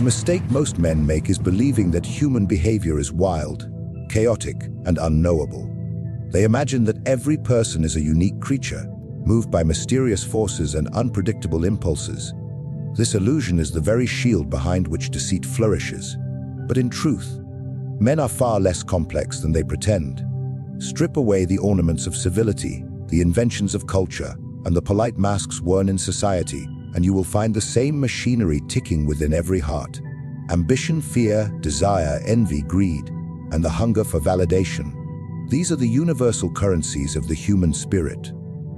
The mistake most men make is believing that human behavior is wild, chaotic, and unknowable. They imagine that every person is a unique creature, moved by mysterious forces and unpredictable impulses. This illusion is the very shield behind which deceit flourishes. But in truth, men are far less complex than they pretend. Strip away the ornaments of civility, the inventions of culture, and the polite masks worn in society, and you will find the same machinery ticking within every heart. Ambition, fear, desire, envy, greed, and the hunger for validation. These are the universal currencies of the human spirit.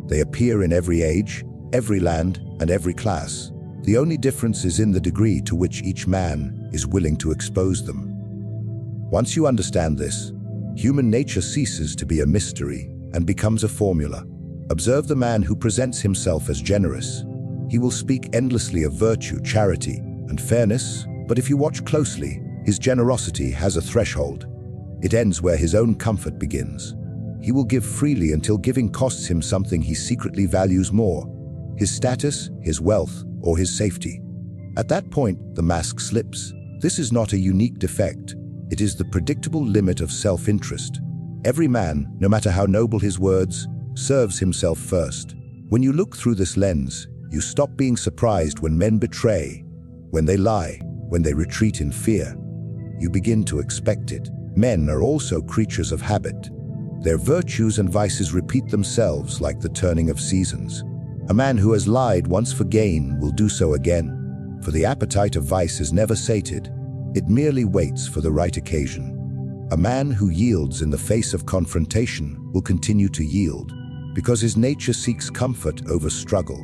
They appear in every age, every land, and every class. The only difference is in the degree to which each man is willing to expose them. Once you understand this, human nature ceases to be a mystery and becomes a formula. Observe the man who presents himself as generous. He will speak endlessly of virtue, charity, and fairness, but if you watch closely, his generosity has a threshold. It ends where his own comfort begins. He will give freely until giving costs him something he secretly values more: his status, his wealth, or his safety. At that point, the mask slips. This is not a unique defect. It is the predictable limit of self-interest. Every man, no matter how noble his words, serves himself first. When you look through this lens, you stop being surprised when men betray, when they lie, when they retreat in fear. You begin to expect it. Men are also creatures of habit. Their virtues and vices repeat themselves like the turning of seasons. A man who has lied once for gain will do so again, for the appetite of vice is never sated. It merely waits for the right occasion. A man who yields in the face of confrontation will continue to yield, because his nature seeks comfort over struggle.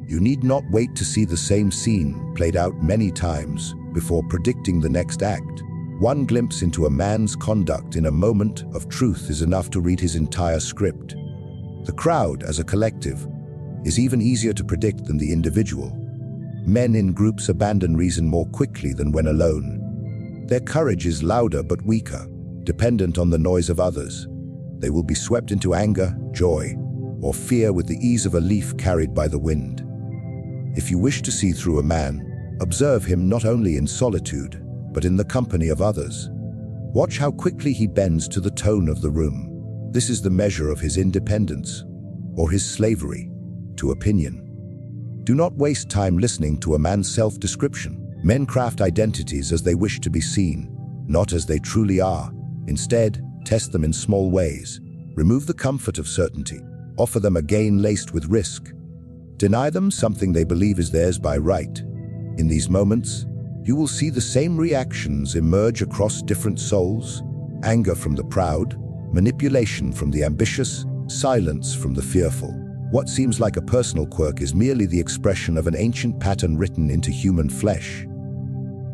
You need not wait to see the same scene played out many times before predicting the next act. One glimpse into a man's conduct in a moment of truth is enough to read his entire script. The crowd, as a collective, is even easier to predict than the individual. Men in groups abandon reason more quickly than when alone. Their courage is louder but weaker, dependent on the noise of others. They will be swept into anger, joy, or fear with the ease of a leaf carried by the wind. If you wish to see through a man, observe him not only in solitude, but in the company of others. Watch how quickly he bends to the tone of the room. This is the measure of his independence, or his slavery to opinion. Do not waste time listening to a man's self-description. Men craft identities as they wish to be seen, not as they truly are. Instead, test them in small ways. Remove the comfort of certainty. Offer them a gain laced with risk. Deny them something they believe is theirs by right. In these moments, you will see the same reactions emerge across different souls: anger from the proud, manipulation from the ambitious, silence from the fearful. What seems like a personal quirk is merely the expression of an ancient pattern written into human flesh.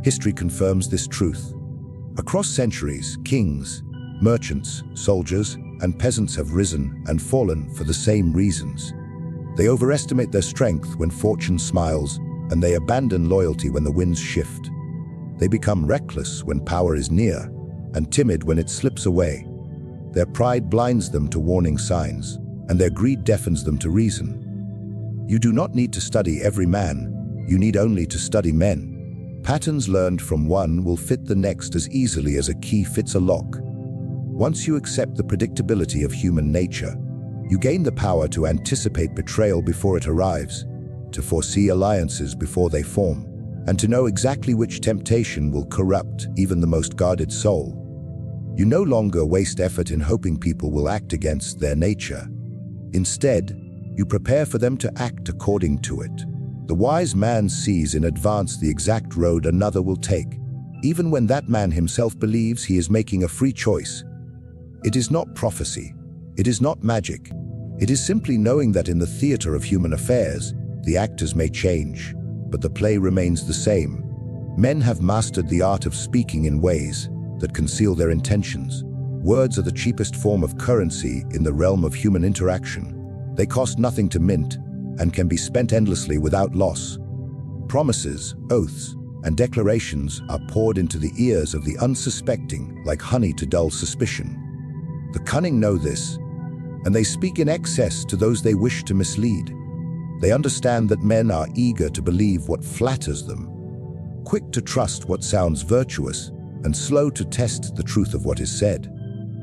History confirms this truth. Across centuries, kings, merchants, soldiers, and peasants have risen and fallen for the same reasons. They overestimate their strength when fortune smiles, and they abandon loyalty when the winds shift. They become reckless when power is near, and timid when it slips away. Their pride blinds them to warning signs, and their greed deafens them to reason. You do not need to study every man, you need only to study men. Patterns learned from one will fit the next as easily as a key fits a lock. Once you accept the predictability of human nature, you gain the power to anticipate betrayal before it arrives, to foresee alliances before they form, and to know exactly which temptation will corrupt even the most guarded soul. You no longer waste effort in hoping people will act against their nature. Instead, you prepare for them to act according to it. The wise man sees in advance the exact road another will take, even when that man himself believes he is making a free choice. It is not prophecy. It is not magic. It is simply knowing that in the theater of human affairs, the actors may change, but the play remains the same. Men have mastered the art of speaking in ways that conceal their intentions. Words are the cheapest form of currency in the realm of human interaction. They cost nothing to mint and can be spent endlessly without loss. Promises, oaths, and declarations are poured into the ears of the unsuspecting like honey to dull suspicion. The cunning know this, and they speak in excess to those they wish to mislead. They understand that men are eager to believe what flatters them. quick to trust what sounds virtuous and slow to test the truth of what is said.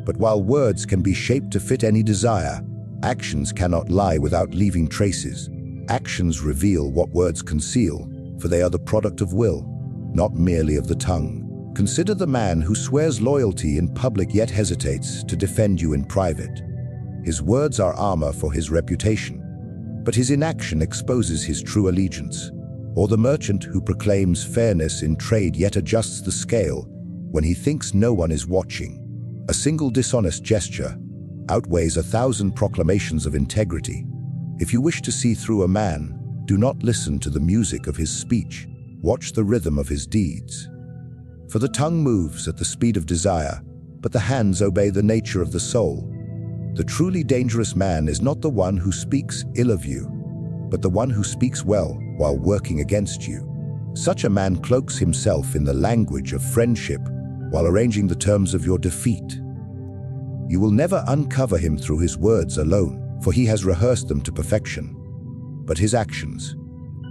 But while words can be shaped to fit any desire, actions cannot lie without leaving traces. Actions reveal what words conceal, for they are the product of will, not merely of the tongue. Consider the man who swears loyalty in public yet hesitates to defend you in private. His words are armor for his reputation, but his inaction exposes his true allegiance. Or the merchant who proclaims fairness in trade yet adjusts the scale when he thinks no one is watching. A single dishonest gesture outweighs 1,000 proclamations of integrity. If you wish to see through a man, do not listen to the music of his speech. Watch the rhythm of his deeds. For the tongue moves at the speed of desire, but the hands obey the nature of the soul. The truly dangerous man is not the one who speaks ill of you, but the one who speaks well while working against you. Such a man cloaks himself in the language of friendship while arranging the terms of your defeat. You will never uncover him through his words alone, for he has rehearsed them to perfection. But his actions,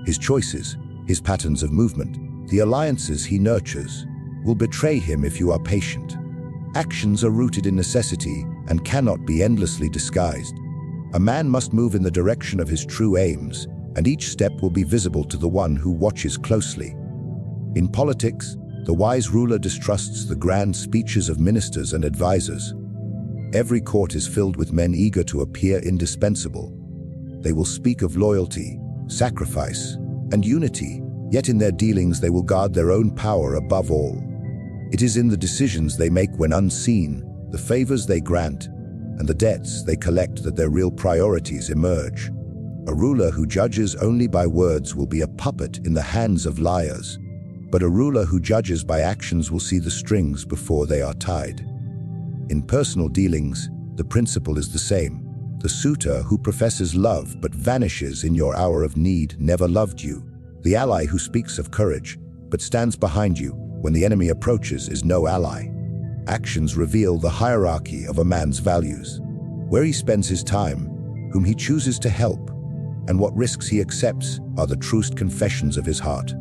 his choices, his patterns of movement, the alliances he nurtures, will betray him if you are patient. Actions are rooted in necessity and cannot be endlessly disguised. A man must move in the direction of his true aims, and each step will be visible to the one who watches closely. In politics, the wise ruler distrusts the grand speeches of ministers and advisors. Every court is filled with men eager to appear indispensable. They will speak of loyalty, sacrifice, and unity, yet in their dealings they will guard their own power above all. It is in the decisions they make when unseen, the favors they grant, and the debts they collect that their real priorities emerge. A ruler who judges only by words will be a puppet in the hands of liars, but a ruler who judges by actions will see the strings before they are tied. In personal dealings, the principle is the same. The suitor who professes love but vanishes in your hour of need never loved you. The ally who speaks of courage but stands behind you when the enemy approaches is no ally. Actions reveal the hierarchy of a man's values, where he spends his time, whom he chooses to help, and what risks he accepts are the truest confessions of his heart.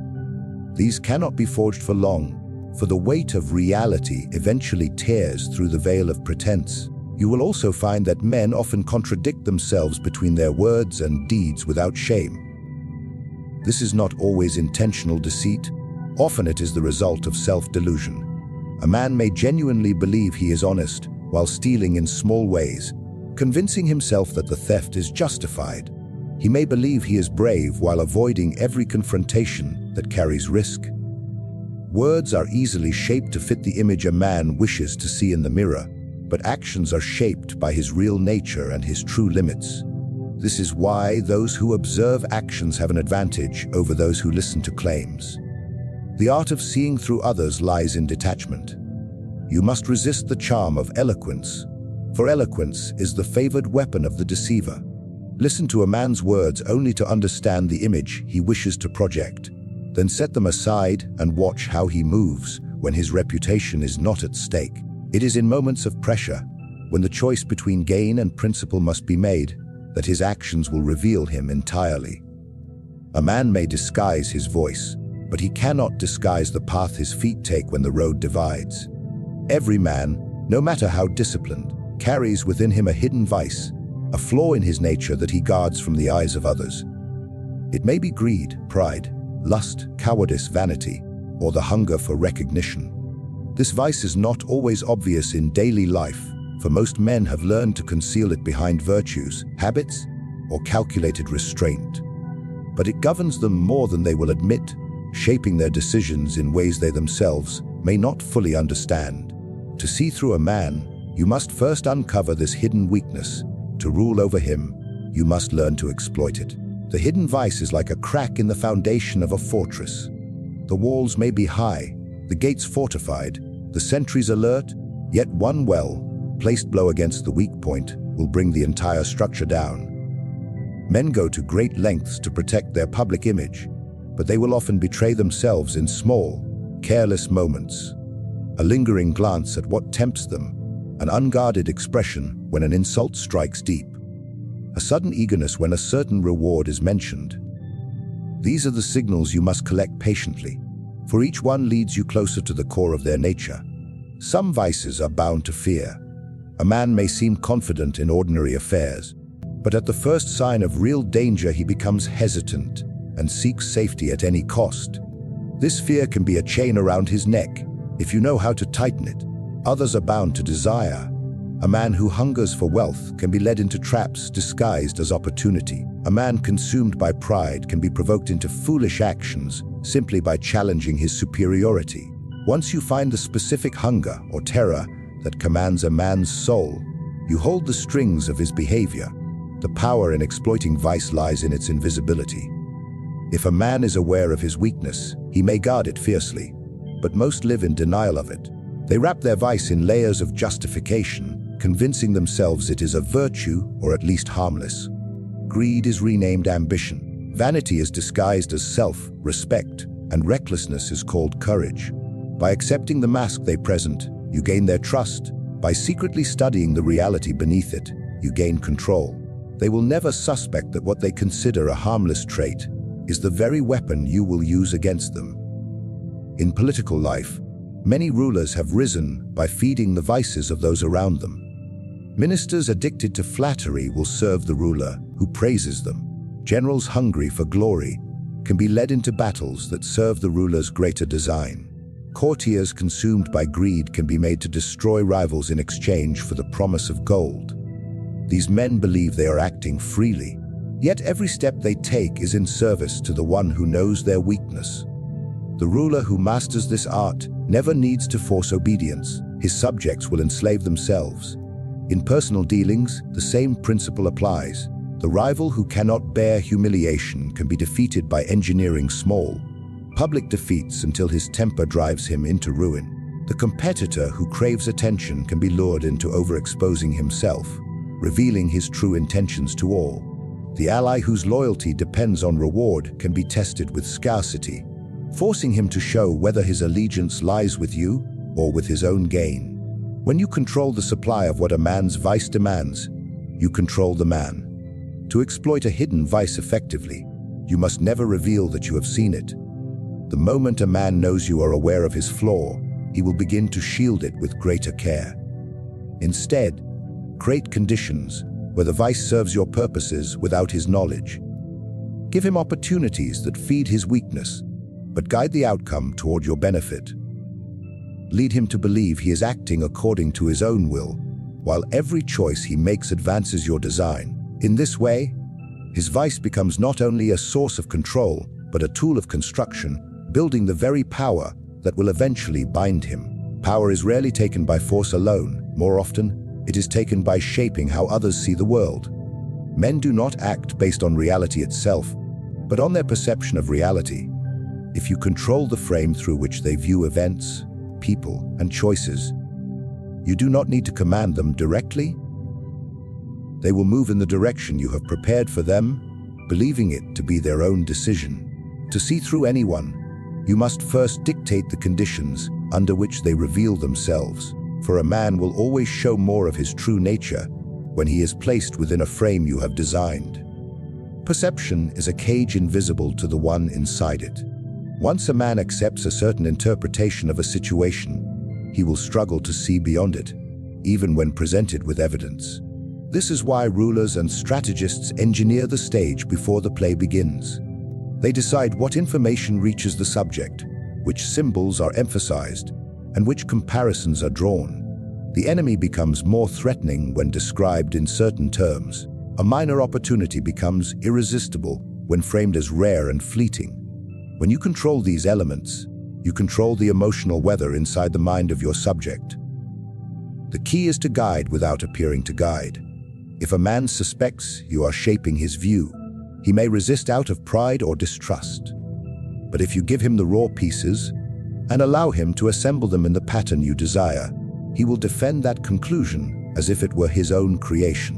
These cannot be forged for long, for the weight of reality eventually tears through the veil of pretense. You will also find that men often contradict themselves between their words and deeds without shame. This is not always intentional deceit. Often it is the result of self-delusion. A man may genuinely believe he is honest while stealing in small ways, convincing himself that the theft is justified. He may believe he is brave while avoiding every confrontation that carries risk. Words are easily shaped to fit the image a man wishes to see in the mirror, but actions are shaped by his real nature and his true limits. This is why those who observe actions have an advantage over those who listen to claims. The art of seeing through others lies in detachment. You must resist the charm of eloquence, for eloquence is the favored weapon of the deceiver. Listen to a man's words only to understand the image he wishes to project, then set them aside and watch how he moves when his reputation is not at stake. It is in moments of pressure, when the choice between gain and principle must be made, that his actions will reveal him entirely. A man may disguise his voice, but he cannot disguise the path his feet take when the road divides. Every man, no matter how disciplined, carries within him a hidden vice, a flaw in his nature that he guards from the eyes of others. It may be greed, pride, lust, cowardice, vanity, or the hunger for recognition. This vice is not always obvious in daily life, for most men have learned to conceal it behind virtues, habits, or calculated restraint. But it governs them more than they will admit, shaping their decisions in ways they themselves may not fully understand. To see through a man, you must first uncover this hidden weakness. To rule over him, you must learn to exploit it. The hidden vice is like a crack in the foundation of a fortress. The walls may be high, the gates fortified, the sentries alert, yet one well-placed blow against the weak point will bring the entire structure down. Men go to great lengths to protect their public image, but they will often betray themselves in small, careless moments. A lingering glance at what tempts them, an unguarded expression when an insult strikes deep, a sudden eagerness when a certain reward is mentioned. These are the signals you must collect patiently. for each one leads you closer to the core of their nature. Some vices are bound to fear. A man may seem confident in ordinary affairs, but at the first sign of real danger he becomes hesitant and seeks safety at any cost. This fear can be a chain around his neck, if you know how to tighten it. Others are bound to desire. A man who hungers for wealth can be led into traps disguised as opportunity. A man consumed by pride can be provoked into foolish actions simply by challenging his superiority. Once you find the specific hunger or terror that commands a man's soul, you hold the strings of his behavior. The power in exploiting vice lies in its invisibility. If a man is aware of his weakness, he may guard it fiercely, but most live in denial of it. They wrap their vice in layers of justification, convincing themselves it is a virtue or at least harmless. Greed is renamed ambition. Vanity is disguised as self-respect, and recklessness is called courage. By accepting the mask they present, you gain their trust. By secretly studying the reality beneath it, you gain control. They will never suspect that what they consider a harmless trait is the very weapon you will use against them. In political life, many rulers have risen by feeding the vices of those around them. Ministers addicted to flattery will serve the ruler who praises them. Generals hungry for glory can be led into battles that serve the ruler's greater design. Courtiers consumed by greed can be made to destroy rivals in exchange for the promise of gold. These men believe they are acting freely, yet every step they take is in service to the one who knows their weakness. The ruler who masters this art never needs to force obedience. His subjects will enslave themselves. In personal dealings, the same principle applies. The rival who cannot bear humiliation can be defeated by engineering small, public defeats until his temper drives him into ruin. The competitor who craves attention can be lured into overexposing himself, revealing his true intentions to all. The ally whose loyalty depends on reward can be tested with scarcity, forcing him to show whether his allegiance lies with you or with his own gain. When you control the supply of what a man's vice demands, you control the man. To exploit a hidden vice effectively, you must never reveal that you have seen it. The moment a man knows you are aware of his flaw, he will begin to shield it with greater care. Instead, create conditions where the vice serves your purposes without his knowledge. Give him opportunities that feed his weakness, but guide the outcome toward your benefit. Lead him to believe he is acting according to his own will, while every choice he makes advances your design. In this way, his vice becomes not only a source of control, but a tool of construction, building the very power that will eventually bind him. Power is rarely taken by force alone. More often, it is taken by shaping how others see the world. Men do not act based on reality itself, but on their perception of reality. If you control the frame through which they view events, people, and choices, you do not need to command them directly. They will move in the direction you have prepared for them, believing it to be their own decision. To see through anyone, you must first dictate the conditions under which they reveal themselves, for a man will always show more of his true nature when he is placed within a frame you have designed. Perception is a cage invisible to the one inside it. Once a man accepts a certain interpretation of a situation, he will struggle to see beyond it, even when presented with evidence. This is why rulers and strategists engineer the stage before the play begins. They decide what information reaches the subject, which symbols are emphasized, and which comparisons are drawn. The enemy becomes more threatening when described in certain terms. A minor opportunity becomes irresistible when framed as rare and fleeting. When you control these elements, you control the emotional weather inside the mind of your subject. The key is to guide without appearing to guide. If a man suspects you are shaping his view, he may resist out of pride or distrust. But if you give him the raw pieces and allow him to assemble them in the pattern you desire, he will defend that conclusion as if it were his own creation.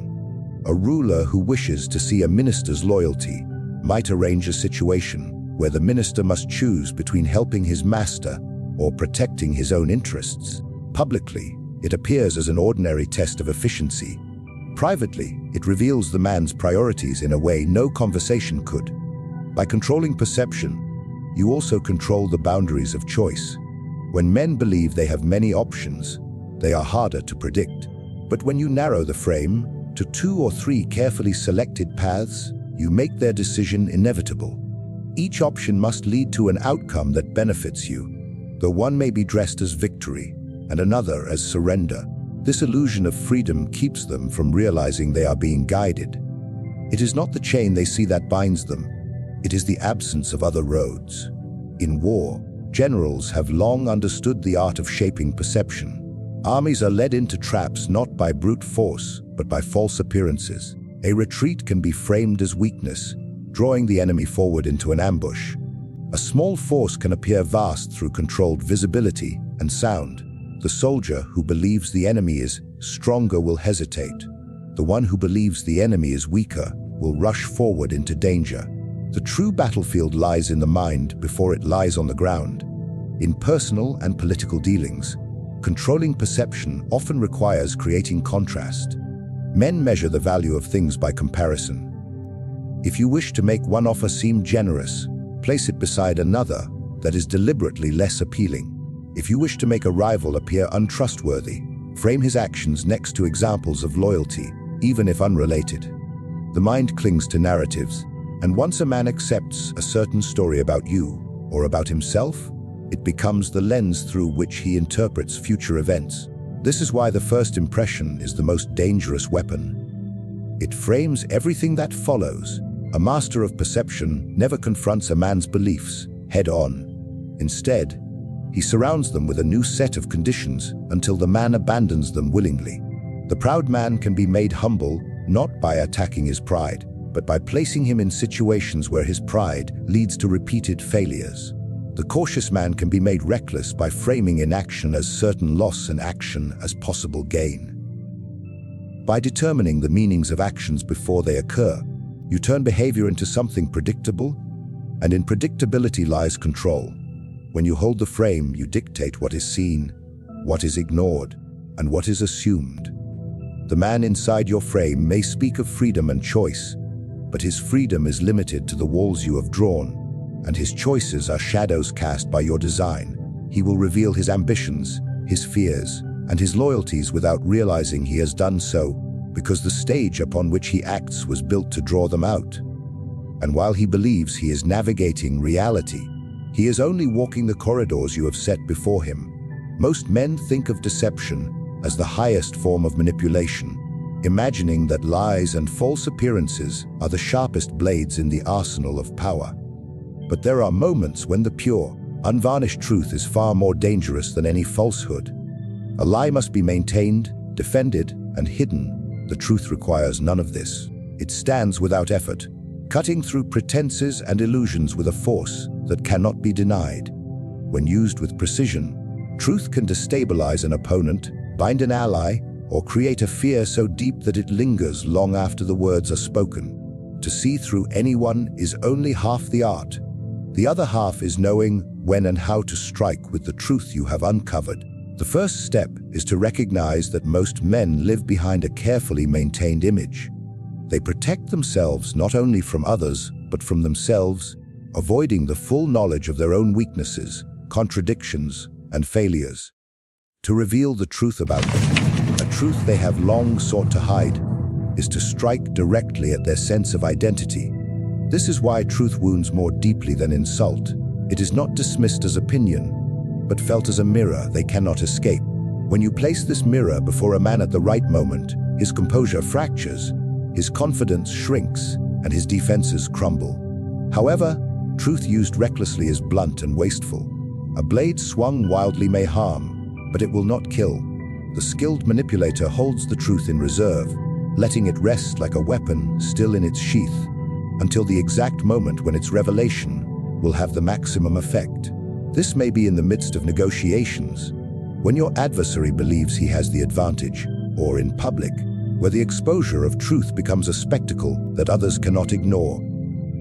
A ruler who wishes to see a minister's loyalty might arrange a situation where the minister must choose between helping his master or protecting his own interests. Publicly, it appears as an ordinary test of efficiency. Privately, it reveals the man's priorities in a way no conversation could. By controlling perception, you also control the boundaries of choice. When men believe they have many options, they are harder to predict. But when you narrow the frame to 2 or 3 carefully selected paths, you make their decision inevitable. Each option must lead to an outcome that benefits you, though one may be dressed as victory and another as surrender. This illusion of freedom keeps them from realizing they are being guided. It is not the chain they see that binds them, it is the absence of other roads. In war, generals have long understood the art of shaping perception. Armies are led into traps not by brute force, but by false appearances. A retreat can be framed as weakness, drawing the enemy forward into an ambush. A small force can appear vast through controlled visibility and sound. The soldier who believes the enemy is stronger will hesitate. The one who believes the enemy is weaker will rush forward into danger. The true battlefield lies in the mind before it lies on the ground. In personal and political dealings, controlling perception often requires creating contrast. Men measure the value of things by comparison. If you wish to make one offer seem generous, place it beside another that is deliberately less appealing. If you wish to make a rival appear untrustworthy, frame his actions next to examples of loyalty, even if unrelated. The mind clings to narratives, and once a man accepts a certain story about you or about himself, it becomes the lens through which he interprets future events. This is why the first impression is the most dangerous weapon. It frames everything that follows. A master of perception never confronts a man's beliefs head-on. Instead, he surrounds them with a new set of conditions until the man abandons them willingly. The proud man can be made humble not by attacking his pride, but by placing him in situations where his pride leads to repeated failures. The cautious man can be made reckless by framing inaction as certain loss and action as possible gain. By determining the meanings of actions before they occur, you turn behavior into something predictable, and in predictability lies control. When you hold the frame, you dictate what is seen, what is ignored, and what is assumed. The man inside your frame may speak of freedom and choice, but his freedom is limited to the walls you have drawn, and his choices are shadows cast by your design. He will reveal his ambitions, his fears, and his loyalties without realizing he has done so, because the stage upon which he acts was built to draw them out. And while he believes he is navigating reality, he is only walking the corridors you have set before him. Most men think of deception as the highest form of manipulation, imagining that lies and false appearances are the sharpest blades in the arsenal of power. But there are moments when the pure, unvarnished truth is far more dangerous than any falsehood. A lie must be maintained, defended, and hidden. The truth requires none of this. It stands without effort, cutting through pretenses and illusions with a force that cannot be denied. When used with precision, truth can destabilize an opponent, bind an ally, or create a fear so deep that it lingers long after the words are spoken. To see through anyone is only half the art. The other half is knowing when and how to strike with the truth you have uncovered. The first step is to recognize that most men live behind a carefully maintained image. They protect themselves not only from others, but from themselves, avoiding the full knowledge of their own weaknesses, contradictions, and failures. To reveal the truth about them, a truth they have long sought to hide, is to strike directly at their sense of identity. This is why truth wounds more deeply than insult. It is not dismissed as opinion, but felt as a mirror they cannot escape. When you place this mirror before a man at the right moment, his composure fractures, his confidence shrinks, and his defenses crumble. However, truth used recklessly is blunt and wasteful. A blade swung wildly may harm, but it will not kill. The skilled manipulator holds the truth in reserve, letting it rest like a weapon still in its sheath, until the exact moment when its revelation will have the maximum effect. This may be in the midst of negotiations, when your adversary believes he has the advantage, or in public, where the exposure of truth becomes a spectacle that others cannot ignore.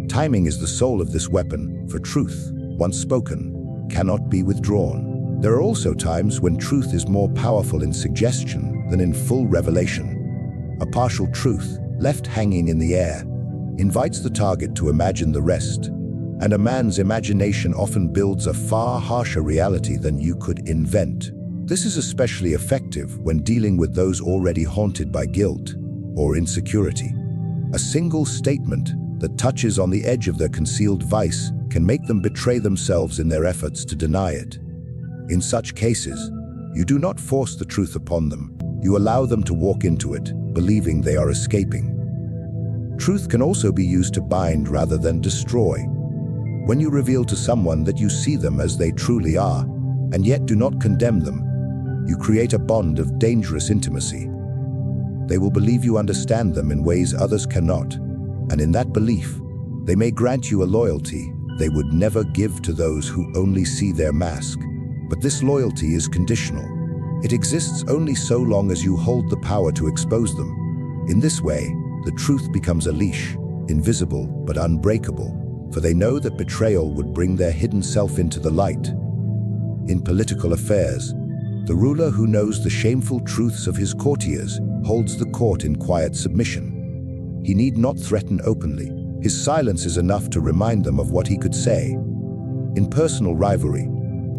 Timing is the soul of this weapon, for truth, once spoken, cannot be withdrawn. There are also times when truth is more powerful in suggestion than in full revelation. A partial truth, left hanging in the air, invites the target to imagine the rest. and a man's imagination often builds a far harsher reality than you could invent. This is especially effective when dealing with those already haunted by guilt or insecurity. A single statement that touches on the edge of their concealed vice can make them betray themselves in their efforts to deny it. In such cases, you do not force the truth upon them. You allow them to walk into it, believing they are escaping. Truth can also be used to bind rather than destroy. When you reveal to someone that you see them as they truly are, and yet do not condemn them, you create a bond of dangerous intimacy. They will believe you understand them in ways others cannot, and in that belief, they may grant you a loyalty they would never give to those who only see their mask. But this loyalty is conditional. It exists only so long as you hold the power to expose them. In this way, the truth becomes a leash, invisible but unbreakable, for they know that betrayal would bring their hidden self into the light. In political affairs, the ruler who knows the shameful truths of his courtiers holds the court in quiet submission. He need not threaten openly. His silence is enough to remind them of what he could say. In personal rivalry,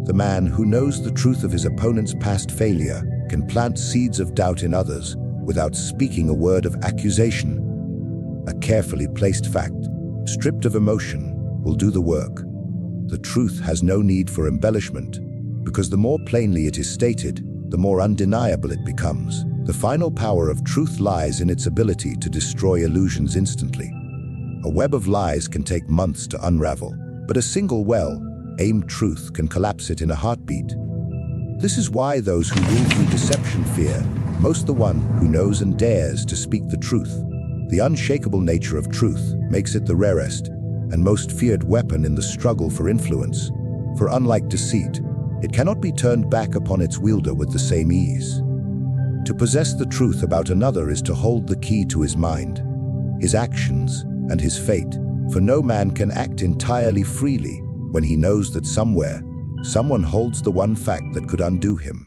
the man who knows the truth of his opponent's past failure can plant seeds of doubt in others without speaking a word of accusation. A carefully placed fact, stripped of emotion, will do the work. The truth has no need for embellishment, because the more plainly it is stated, the more undeniable it becomes. The final power of truth lies in its ability to destroy illusions instantly. A web of lies can take months to unravel, but a single well-aimed truth can collapse it in a heartbeat. This is why those who rule through deception fear most the one who knows and dares to speak the truth. The unshakable nature of truth makes it the rarest and most feared weapon in the struggle for influence. For unlike deceit, it cannot be turned back upon its wielder with the same ease. To possess the truth about another is to hold the key to his mind, his actions, and his fate, for no man can act entirely freely when he knows that somewhere, someone holds the one fact that could undo him.